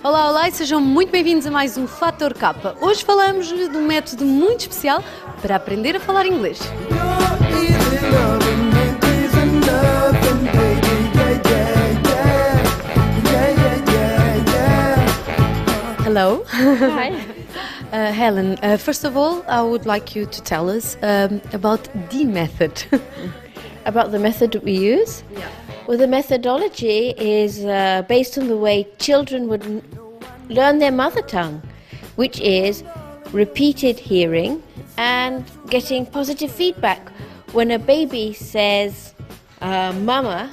Olá, olá e sejam muito bem-vindos a mais um Fator K. Hoje falamos de um método muito especial para aprender a falar inglês. Hello. Hi. Helen, first of all, I would like you to tell us about the method. About the method that we use? Yeah. Well, the methodology is based on the way children would learn their mother tongue, which is repeated hearing and getting positive feedback. When a baby says mama,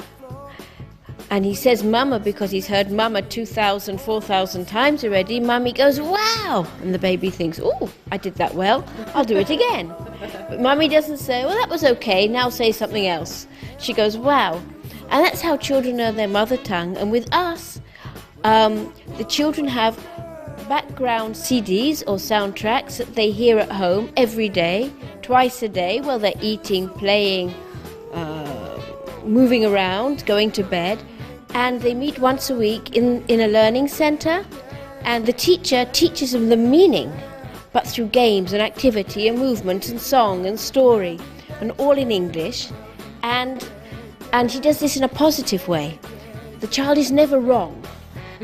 and he says mama because he's heard mama 2,000, 4,000 times already, mummy goes, wow! And the baby thinks, oh, I did that well, I'll do it again. But mummy doesn't say, well, that was okay, now say something else. She goes, wow. And that's how children learn their mother tongue. And with us, the children have background CDs or soundtracks that they hear at home every day, twice a day, while they're eating, playing, moving around, going to bed. And they meet once a week in a learning centre, and the teacher teaches them the meaning, but through games and activity and movement and song and story, and all in English. And he does this in a positive way. The child is never wrong.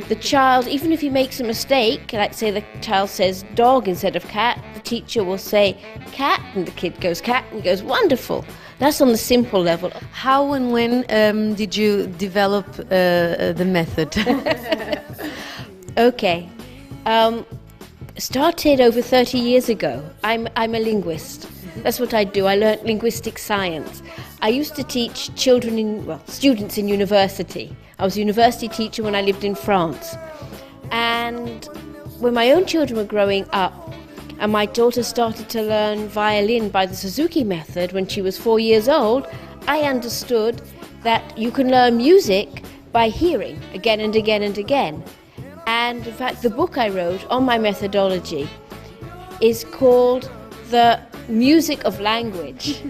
The child, even if he makes a mistake, like say the child says dog instead of cat, the teacher will say cat, and the kid goes cat, and he goes wonderful. That's on the simple level. How and when did you develop the method? Okay. Started over 30 years ago. I'm a linguist. That's what I do. I learnt linguistic science. I used to teach students in university. I was a university teacher when I lived in France. And when my own children were growing up, and my daughter started to learn violin by the Suzuki method when she was 4 years old, I understood that you can learn music by hearing again and again and again. And in fact, the book I wrote on my methodology is called The Music of Language,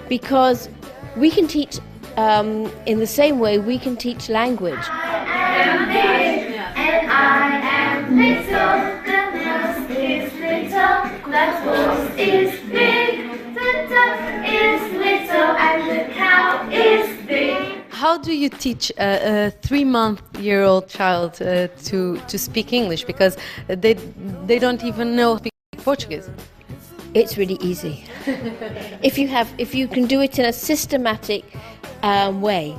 because we can teach in the same way we can teach language. I am big and I am little. The mouse is little, the horse is big, the duck is little, and the cow is big. How do you teach a 3-month-old child to speak English, because they don't even know how to speak Portuguese? It's really easy. If you can do it in a systematic way.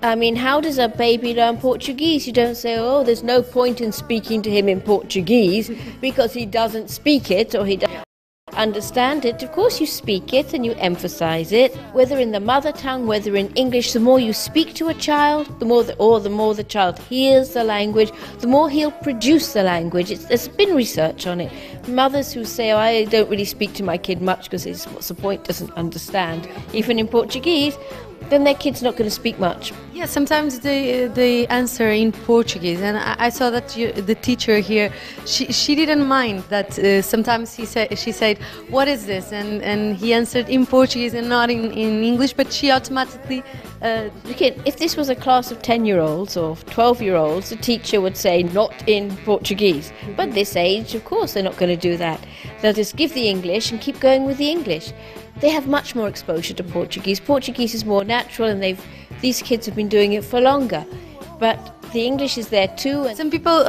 I mean, how does a baby learn Portuguese? You don't say, oh, there's no point in speaking to him in Portuguese because he doesn't speak it or he doesn't understand it. Of course you speak it and you emphasize it, whether in the mother tongue, whether in English. The more you speak to a child, the more the child hears the language, the more he'll produce the language. There's been research on it. Mothers who say, oh, I don't really speak to my kid much because what's the point, doesn't understand, even in Portuguese, then their kid's not going to speak much. Yeah, sometimes they answer in Portuguese, and I saw that the teacher here, she didn't mind that sometimes she said, what is this? And he answered in Portuguese and not in English, but she automatically... If this was a class of 10-year-olds or 12-year-olds, the teacher would say not in Portuguese. But this age, of course, they're not going to do that. They'll just give the English and keep going with the English. They have much more exposure to Portuguese. Portuguese is more natural, and these kids have been doing it for longer. But the English is there too. Some people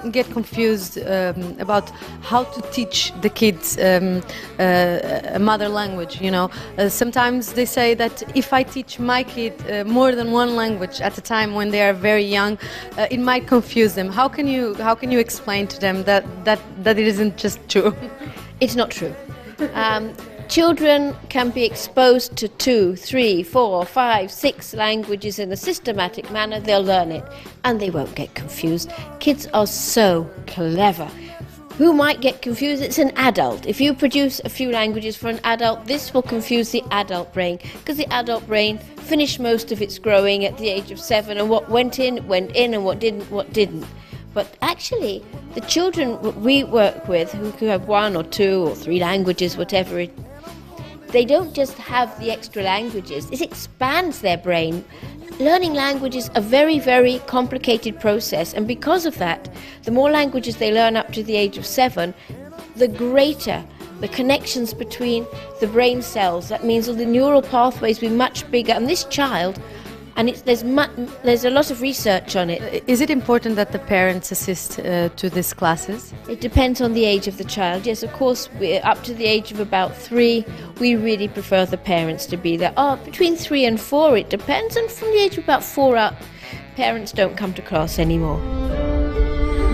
get confused about how to teach the kids a mother language, you know. Sometimes they say that if I teach my kid more than one language at a time when they are very young, it might confuse them. How can you explain to them that it isn't just true? It's not true. Children can be exposed to 2, 3, 4, 5, 6 languages in a systematic manner. They'll learn it and they won't get confused. Kids are so clever. Who might get confused? It's an adult. If you produce a few languages for an adult, this will confuse the adult brain, because the adult brain finished most of its growing at the age of 7, and what went in, and what didn't. But actually, the children we work with who have 1 or 2 or 3 languages, whatever they don't just have the extra languages. It expands their brain Learning language is a very, very complicated process, and because of that, the more languages they learn up to the age of 7, the greater the connections between the brain cells. That means all the neural pathways will be much bigger, and this child, and there's a lot of research on it. Is it important that the parents assist to these classes? It depends on the age of the child. Yes, of course, up to the age of about 3, we really prefer the parents to be there. Between 3 and 4, it depends, and from the age of about 4 up, parents don't come to class anymore.